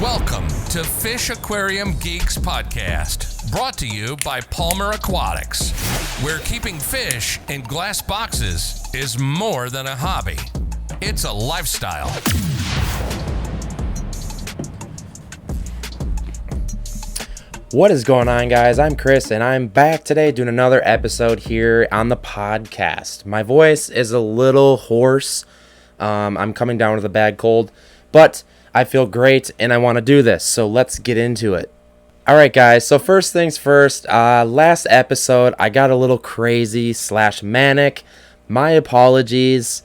Welcome to Fish Aquarium Geeks Podcast, brought to you by Palmer Aquatics, where keeping fish in glass boxes is more than a hobby. It's a lifestyle. What is going on, guys? I'm Chris, and I'm back today doing another episode here on the podcast. My voice is a little hoarse. I'm coming down with a bad cold, but I feel great, and I want to do this, so let's get into it. Alright, guys, so first things first, last episode, I got a little crazy / manic. My apologies.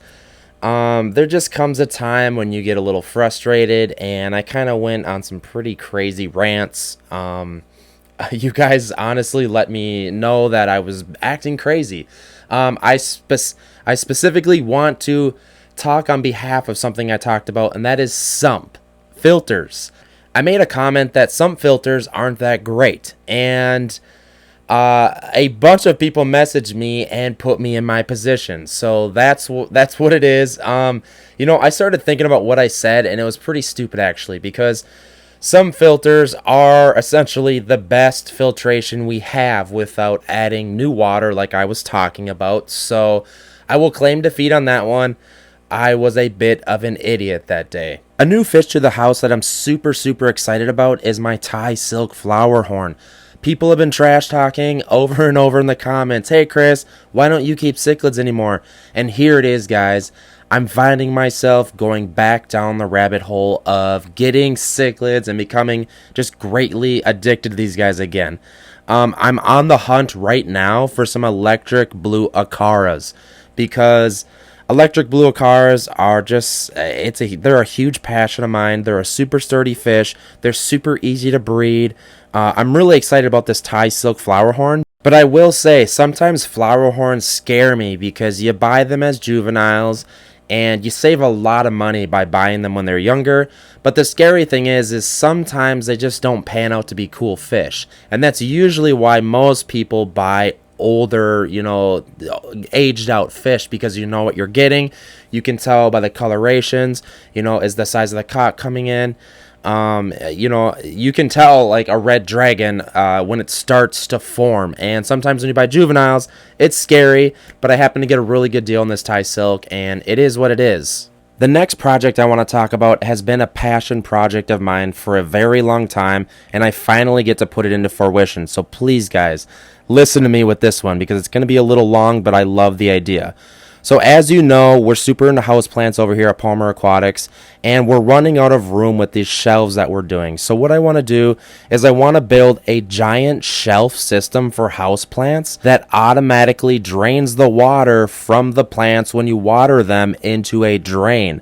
There just comes a time when you get a little frustrated, and I kind of went on some pretty crazy rants. You guys honestly let me know that I was acting crazy. I specifically want to talk on behalf of something I talked about, and that is sump filters. I made a comment that sump filters aren't that great, and a bunch of people messaged me and put me in my position. So that's what it is. I started thinking about what I said, and it was pretty stupid actually, because some filters are essentially the best filtration we have without adding new water like I was talking about. So I will claim defeat on that one. I was a bit of an idiot that day. A new fish to the house that I'm super excited about is my Thai silk flower horn. People have been trash talking over and over in the comments. Hey Chris, why don't you keep cichlids anymore? And here it is, guys. I'm finding myself going back down the rabbit hole of getting cichlids and becoming just greatly addicted to these guys again. I'm on the hunt right now for some electric blue acaras, because electric blue acaras are just, they're a huge passion of mine. They're a super sturdy fish. They're super easy to breed. I'm really excited about this Thai silk flower horn. But I will say, sometimes flower horns scare me because you buy them as juveniles and you save a lot of money by buying them when they're younger. But the scary thing is sometimes they just don't pan out to be cool fish. And that's usually why most people buy older, aged out fish, because you know what you're getting. You can tell by the colorations, is the size of the cock coming in. You can tell like a red dragon when it starts to form. And sometimes when you buy juveniles, it's scary, but I happen to get a really good deal on this Thai silk, and it is what it is. The next project I want to talk about has been a passion project of mine for a very long time, and I finally get to put it into fruition. So please, guys, listen to me with this one, because it's going to be a little long, but I love the idea. So as you know, we're super into houseplants over here at Palmer Aquatics, and we're running out of room with these shelves that we're doing. So what I want to do is I want to build a giant shelf system for houseplants that automatically drains the water from the plants when you water them into a drain.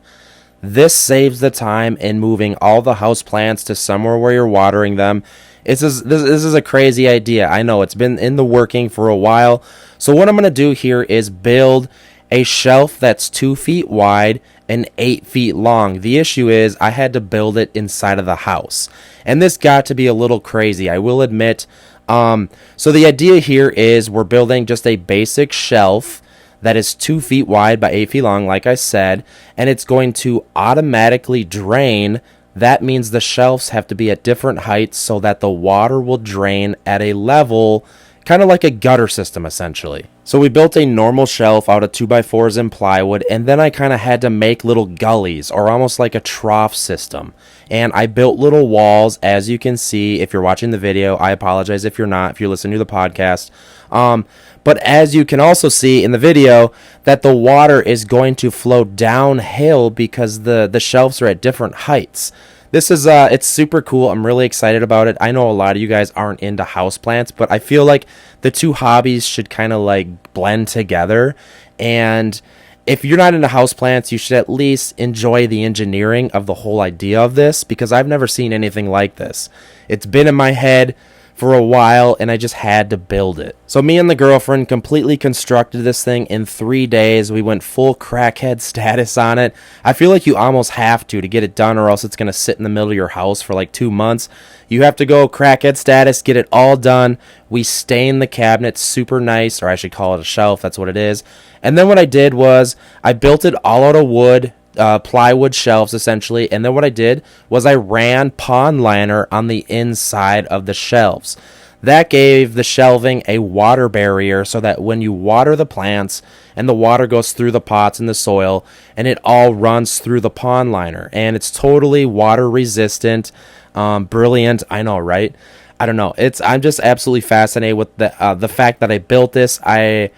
This saves the time in moving all the houseplants to somewhere where you're watering them. This is a crazy idea. I know it's been in the working for a while. So what I'm going to do here is build a shelf that's 2 feet wide and 8 feet long. The issue is I had to build it inside of the house, and this got to be a little crazy, I will admit. So the idea here is we're building just a basic shelf that is 2 feet wide by 8 feet long, like I said, and it's going to automatically drain. That means the shelves have to be at different heights so that the water will drain at a level, kind of like a gutter system, essentially. So we built a normal shelf out of 2x4s and plywood, and then I kind of had to make little gullies, or almost like a trough system. And I built little walls, as you can see if you're watching the video. I apologize if you're not, if you're listening to the podcast. But as you can also see in the video, that the water is going to flow downhill because the shelves are at different heights. This is, it's super cool. I'm really excited about it. I know a lot of you guys aren't into houseplants, but I feel like the two hobbies should kind of like blend together. And if you're not into houseplants, you should at least enjoy the engineering of the whole idea of this, because I've never seen anything like this. It's been in my head for a while, and I just had to build it. So me and the girlfriend completely constructed this thing in 3 days. We went full crackhead status on it. I feel like you almost have to get it done, or else it's going to sit in the middle of your house for like 2 months. You have to go crackhead status, get it all done. We stained the cabinet super nice, or I should call it a shelf, that's what it is. And then what I did was I built it all out of wood, plywood shelves essentially, and then what I did was I ran pond liner on the inside of the shelves. That gave the shelving a water barrier so that when you water the plants and the water goes through the pots and the soil and it all runs through the pond liner, and it's totally water resistant. Brilliant, I know, right? I don't know. I'm just absolutely fascinated with the fact that I built this. I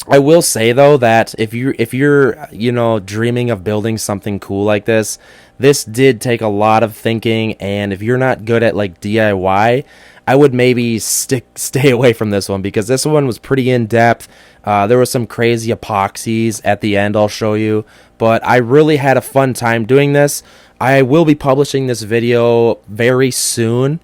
will say though that if you're dreaming of building something cool like this did take a lot of thinking, and if you're not good at like DIY, I would maybe stay away from this one, because this one was pretty in depth. There was some crazy epoxies at the end I'll show you, but I really had a fun time doing this. I will be publishing this video very soon.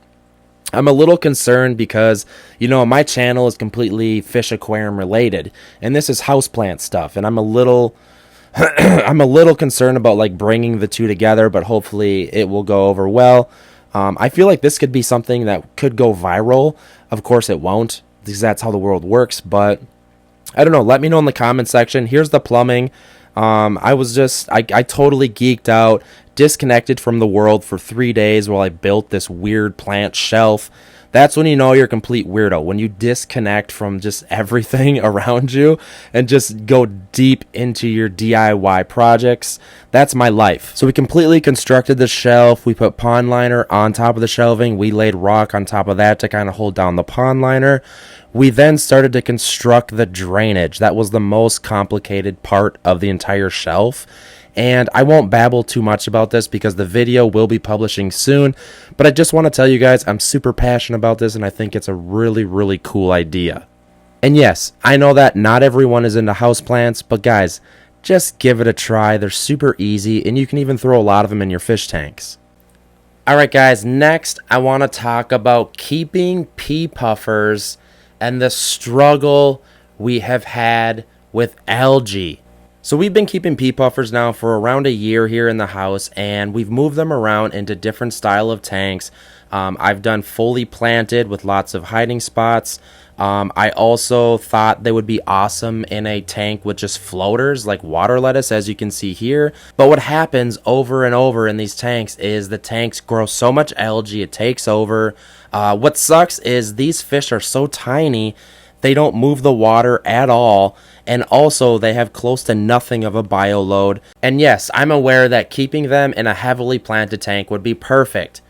I'm a little concerned because, my channel is completely fish aquarium related, and this is houseplant stuff, and I'm a little concerned about like bringing the two together, but hopefully it will go over well. I feel like this could be something that could go viral. Of course it won't, because that's how the world works, but I don't know. Let me know in the comment section. Here's the plumbing. I totally geeked out, disconnected from the world for 3 days while I built this weird plant shelf. That's when you know you're a complete weirdo, when you disconnect from just everything around you and just go deep into your DIY projects. That's my life. So we completely constructed the shelf. We put pond liner on top of the shelving. We laid rock on top of that to kind of hold down the pond liner. We then started to construct the drainage. That was the most complicated part of the entire shelf. And I won't babble too much about this because the video will be publishing soon. But I just want to tell you guys I'm super passionate about this, and I think it's a really, really cool idea. And yes, I know that not everyone is into houseplants, but guys, just give it a try. They're super easy, and you can even throw a lot of them in your fish tanks. Alright guys, next I want to talk about keeping pea puffers and the struggle we have had with algae. So we've been keeping pea puffers now for around a year here in the house, and we've moved them around into different style of tanks. I've done fully planted with lots of hiding spots. I also thought they would be awesome in a tank with just floaters like water lettuce, as you can see here. But what happens over and over in these tanks is the tanks grow so much algae it takes over. What sucks is these fish are so tiny, they don't move the water at all. And also, they have close to nothing of a bio load. And yes, I'm aware that keeping them in a heavily planted tank would be perfect.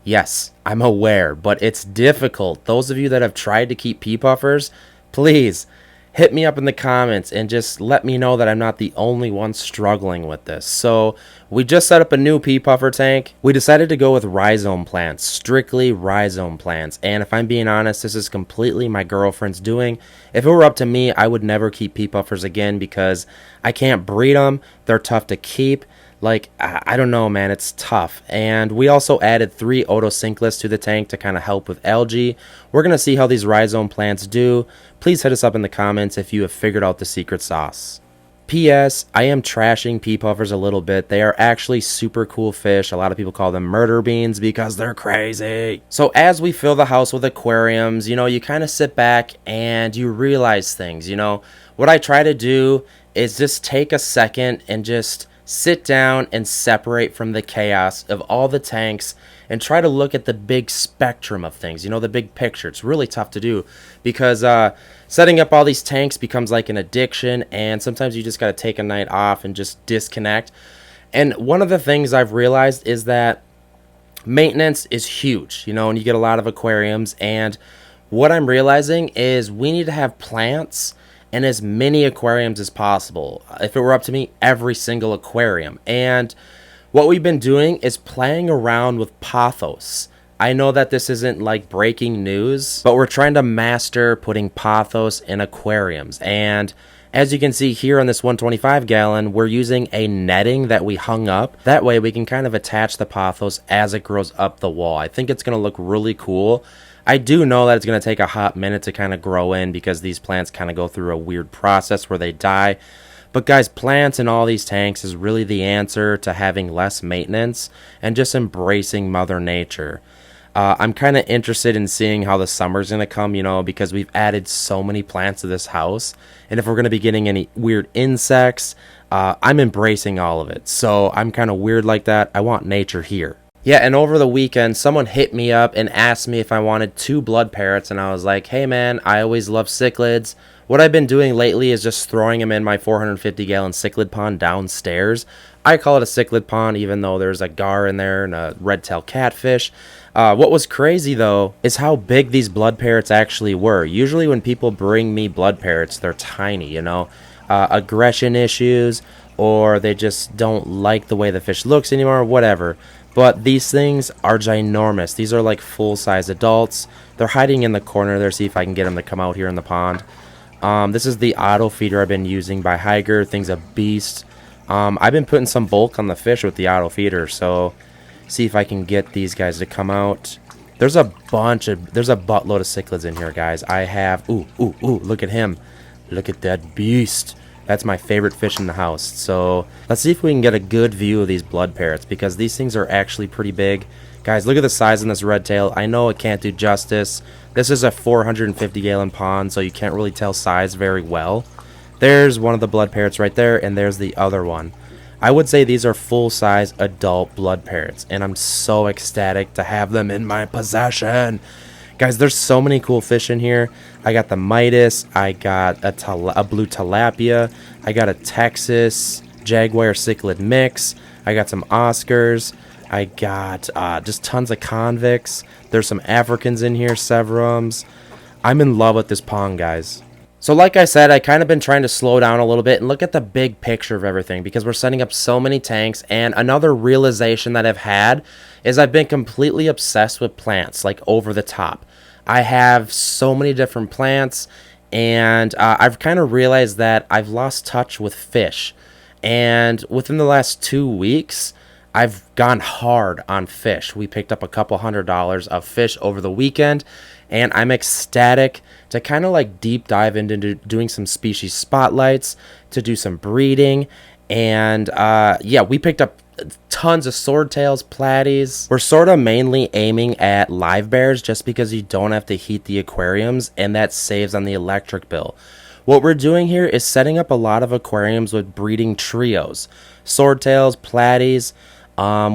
Yes, I'm aware, but it's difficult. Those of you that have tried to keep pea puffers, please hit me up in the comments and just let me know that I'm not the only one struggling with this. So we just set up a new pea puffer tank. We decided to go with rhizome plants, strictly rhizome plants. And if I'm being honest, this is completely my girlfriend's doing. If it were up to me, I would never keep pea puffers again because I can't breed them. They're tough to keep. Like, I don't know, man, it's tough. And we also added 3 otocichlids to the tank to kind of help with algae. We're going to see how these rhizome plants do. Please hit us up in the comments if you have figured out the secret sauce. P.S. I am trashing pea puffers a little bit. They are actually super cool fish. A lot of people call them murder beans because they're crazy. So as we fill the house with aquariums, you kind of sit back and you realize things. What I try to do is just take a second and just sit down and separate from the chaos of all the tanks and try to look at the big spectrum of things, the big picture. It's really tough to do because setting up all these tanks becomes like an addiction, and sometimes you just got to take a night off and just disconnect. And one of the things I've realized is that maintenance is huge, and you get a lot of aquariums, and what I'm realizing is we need to have plants and as many aquariums as possible. If it were up to me, every single aquarium. And what we've been doing is playing around with pothos. I know that this isn't like breaking news, but we're trying to master putting pothos in aquariums. And as you can see here on this 125 gallon, we're using a netting that we hung up. That way we can kind of attach the pothos as it grows up the wall. I think it's going to look really cool. I do know that it's going to take a hot minute to kind of grow in because these plants kind of go through a weird process where they die. But guys, plants in all these tanks is really the answer to having less maintenance and just embracing Mother Nature. I'm kind of interested in seeing how the summer's going to come, because we've added so many plants to this house. And if we're going to be getting any weird insects, I'm embracing all of it. So I'm kind of weird like that. I want nature here. Yeah, and over the weekend, someone hit me up and asked me if I wanted 2 blood parrots. And I was like, hey, man, I always love cichlids. What I've been doing lately is just throwing them in my 450-gallon cichlid pond downstairs. I call it a cichlid pond, even though there's a gar in there and a red-tailed catfish. What was crazy, though, is how big these blood parrots actually were. Usually when people bring me blood parrots, they're tiny, aggression issues, or they just don't like the way the fish looks anymore, whatever. But these things are ginormous. These are like full-size adults. They're hiding in the corner there. See if I can get them to come out here in the pond. This is the auto feeder I've been using by Higer. Thing's a beast. I've been putting some bulk on the fish with the auto feeder, so see if I can get these guys to come out. There's a buttload of cichlids in here, guys. I have, ooh, look at him. Look at that beast. That's my favorite fish in the house. So let's see if we can get a good view of these blood parrots, because these things are actually pretty big. Guys, look at the size on this red tail. I know it can't do justice. This is a 450-gallon pond, so you can't really tell size very well. There's one of the blood parrots right there, and there's the other one. I would say these are full-size adult blood parrots, and I'm so ecstatic to have them in my possession. Guys, there's so many cool fish in here. I got the Midas, I got a blue tilapia, I got a Texas jaguar cichlid mix, I got some Oscars, I got just tons of convicts. There's some Africans in here, Severums. I'm in love with this pond, guys. So like I said, I kind of been trying to slow down a little bit and look at the big picture of everything, because we're setting up so many tanks. And another realization that I've had is I've been completely obsessed with plants, like over the top. I have so many different plants, and I've kind of realized that I've lost touch with fish. And within the last 2 weeks, I've gone hard on fish. We picked up a couple $100 of fish over the weekend, and I'm ecstatic to kind of like deep dive into doing some species spotlights, to do some breeding. And yeah, we picked up tons of swordtails, platies. We're sort of mainly aiming at live bears just because you don't have to heat the aquariums, and that saves on the electric bill. What we're doing here is setting up a lot of aquariums with breeding trios. Swordtails, platies,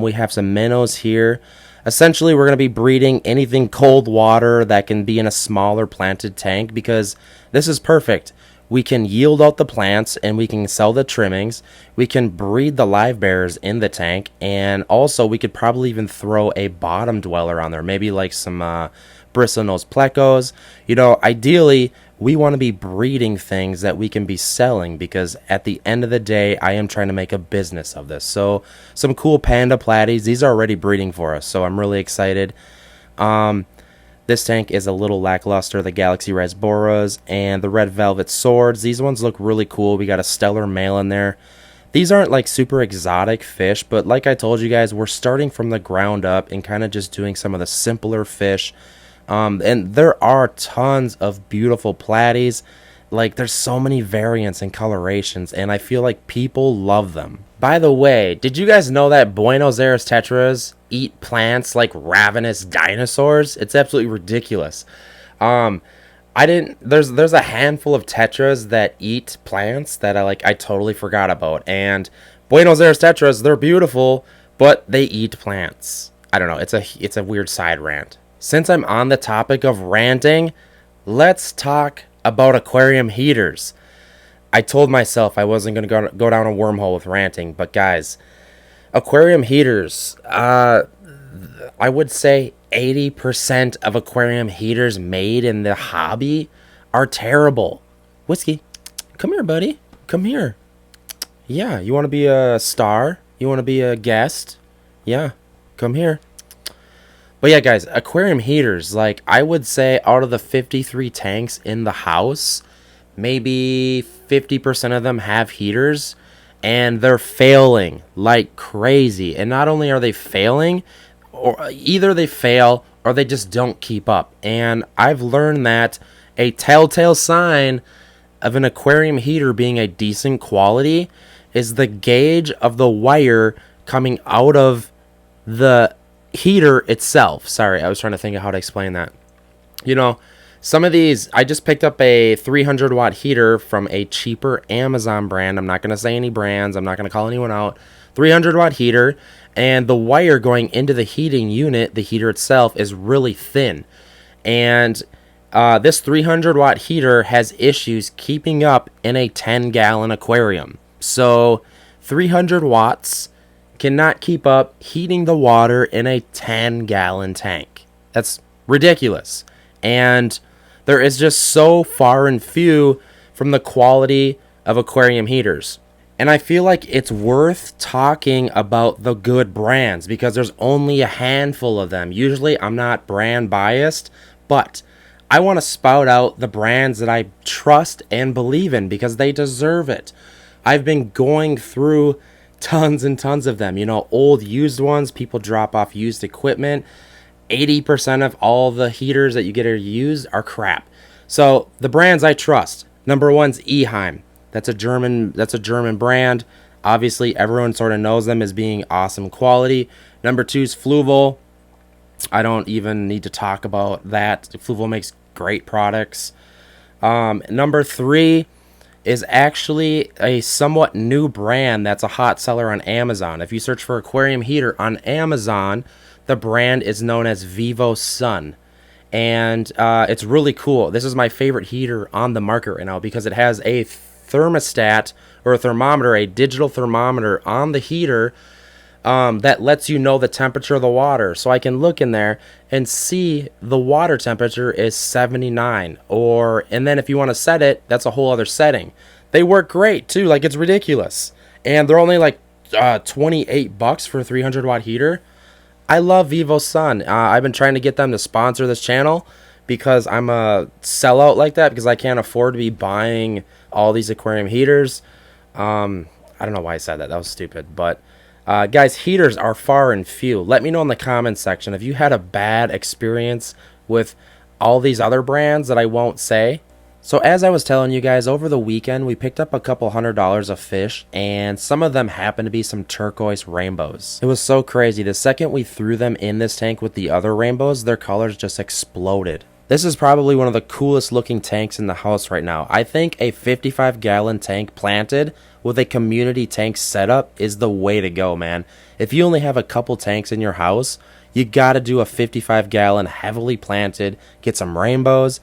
we have some minnows here. Essentially, we're going to be breeding anything cold water that can be in a smaller planted tank, because this is perfect. We can yield out the plants and we can sell the trimmings. We can breed the live bears in the tank, and also we could probably even throw a bottom dweller on there, maybe like some bristlenose plecos. Ideally, we want to be breeding things that we can be selling, because at the end of the day, I am trying to make a business of this. So some cool panda platies. These are already breeding for us, so I'm really excited. This tank is a little lackluster. The Galaxy Rasboras and the Red Velvet Swords. These ones look really cool. We got a stellar male in there. These aren't like super exotic fish, but like I told you guys, we're starting from the ground up and kind of just doing some of the simpler fish. And there are tons of beautiful platies. Like, there's so many variants and colorations, and I feel like people love them. By the way, did you guys know that Buenos Aires tetras eat plants like ravenous dinosaurs? It's absolutely ridiculous. There's a handful of tetras that eat plants that I totally forgot about. And Buenos Aires tetras, they're beautiful, but they eat plants. I don't know, it's a weird side rant. Since I'm on the topic of ranting, let's talk about aquarium heaters. I told myself I wasn't going to go down a wormhole with ranting, but guys, aquarium heaters, I would say 80% of aquarium heaters made in the hobby are terrible. Whiskey, come here, buddy. Come here. Yeah, you want to be a star? You want to be a guest? Yeah, come here. But yeah, guys, aquarium heaters, I would say out of the 53 tanks in the house, maybe 50% of them have heaters, and they're failing like crazy. And not only are they failing, or either they fail or they just don't keep up. And I've learned that a telltale sign of an aquarium heater being a decent quality is the gauge of the wire coming out of the heater itself, sorry, I was trying to think of how to explain that. You know, some of these, I just picked up a 300 watt heater from a cheaper Amazon brand. I'm not going to say any brands. I'm not going to call anyone out. 300 watt heater, and the wire going into the heating unit, the heater itself, is really thin. And this 300 watt heater has issues keeping up in a 10-gallon aquarium. So 300 watts cannot keep up heating the water in a 10-gallon tank. That's ridiculous. And there is just so far and few from the quality of aquarium heaters. And I feel like it's worth talking about the good brands because there's only a handful of them. Usually I'm not brand biased, but I want to spout out the brands that I trust and believe in because they deserve it. I've been going through tons and tons of them. You know, old used ones, people drop off used equipment. 80% of all the heaters that you get are used are crap. So the brands I trust. Number one's Eheim. That's a German brand. Obviously, everyone sort of knows them as being awesome quality. Number two is Fluval. I don't even need to talk about that. Fluval makes great products. Number three is actually a somewhat new brand that's a hot seller on Amazon. If you search for aquarium heater on Amazon, the brand is known as Vivo Sun. And it's really cool. This is my favorite heater on the market right now because it has a thermostat or a thermometer, a digital thermometer on the heater that lets you know the temperature of the water. So I can look in there and see the water temperature is 79. And then if you want to set it, that's a whole other setting. They work great too. Like, it's ridiculous. And they're only like $28 for a 300 watt heater. I love Vivo Sun. I've been trying to get them to sponsor this channel because I'm a sellout like that because I can't afford to be buying all these aquarium heaters. I don't know why I said that. That was stupid. But guys, heaters are far and few. Let me know in the comments section if you had a bad experience with all these other brands that I won't say. So as I was telling you guys, over the weekend we picked up a couple $100 of fish, and some of them happened to be some turquoise rainbows. It was so crazy. The second we threw them in this tank with the other rainbows, their colors just exploded. This is probably one of the coolest looking tanks in the house right now. I think a 55-gallon tank planted with a community tank setup is the way to go, man. If you only have a couple tanks in your house, you gotta do a 55-gallon heavily planted, get some rainbows.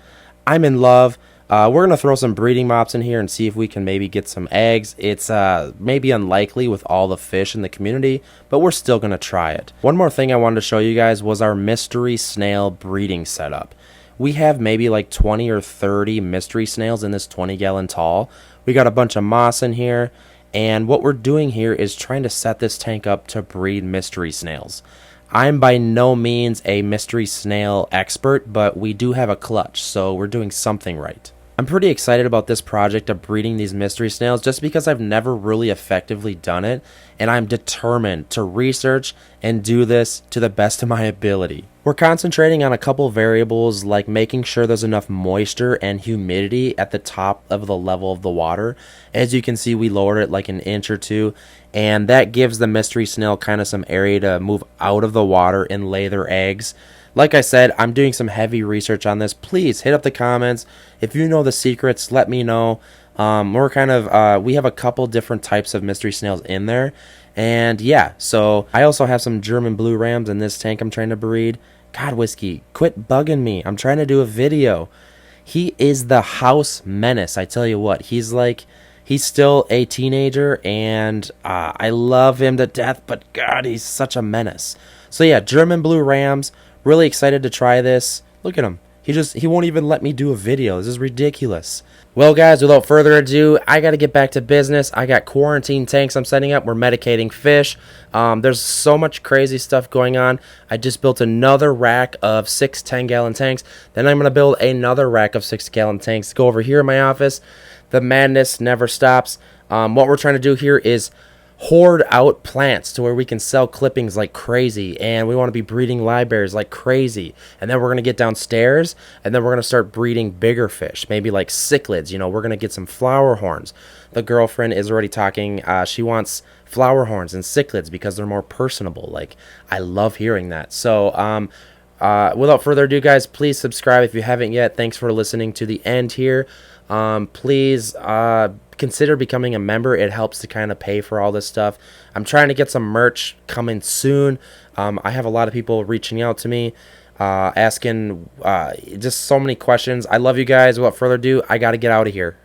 I'm in love. We're going to throw some breeding mops in here and see if we can maybe get some eggs. It's maybe unlikely with all the fish in the community, but we're still going to try it. One more thing I wanted to show you guys was our mystery snail breeding setup. We have maybe like 20 or 30 mystery snails in this 20-gallon tall. We got a bunch of moss in here, and what we're doing here is trying to set this tank up to breed mystery snails. I'm by no means a mystery snail expert, but we do have a clutch, so we're doing something right. I'm pretty excited about this project of breeding these mystery snails just because I've never really effectively done it, and I'm determined to research and do this to the best of my ability. We're concentrating on a couple variables like making sure there's enough moisture and humidity at the top of the level of the water. As you can see, we lowered it like an inch or two, and that gives the mystery snail kind of some area to move out of the water and lay their eggs. Like I said, I'm doing some heavy research on this. Please hit up the comments. If you know the secrets, let me know. We have a couple different types of mystery snails in there. And yeah, so I also have some German blue rams in this tank I'm trying to breed. God, Whiskey, quit bugging me. I'm trying to do a video. He is the house menace. I tell you what, he's still a teenager, and I love him to death, but God, he's such a menace. So yeah, German blue rams. Really excited to try this. Look at him. He won't even let me do a video. This is ridiculous. Well, guys, without further ado, I got to get back to business. I got quarantine tanks I'm setting up. We're medicating fish. There's so much crazy stuff going on. I just built another rack of 6 10-gallon tanks. Then I'm going to build another rack of 6-gallon tanks to go over here in my office. The madness never stops. What we're trying to do here is hoard out plants to where we can sell clippings like crazy, and we want to be breeding libraries like crazy. And then we're going to get downstairs, and then we're going to start breeding bigger fish, maybe like cichlids. You know, we're going to get some flower horns. the girlfriend is already talking. She wants flower horns and cichlids because they're more personable. Like, I love hearing that. So without further ado, guys, please subscribe if you haven't yet. Thanks for listening to the end here. Please consider becoming a member. It helps to kind of pay for all this stuff. I'm trying to get some merch coming soon. I have a lot of people reaching out to me, asking just so many questions. I love you guys. Without further ado, I got to get out of here.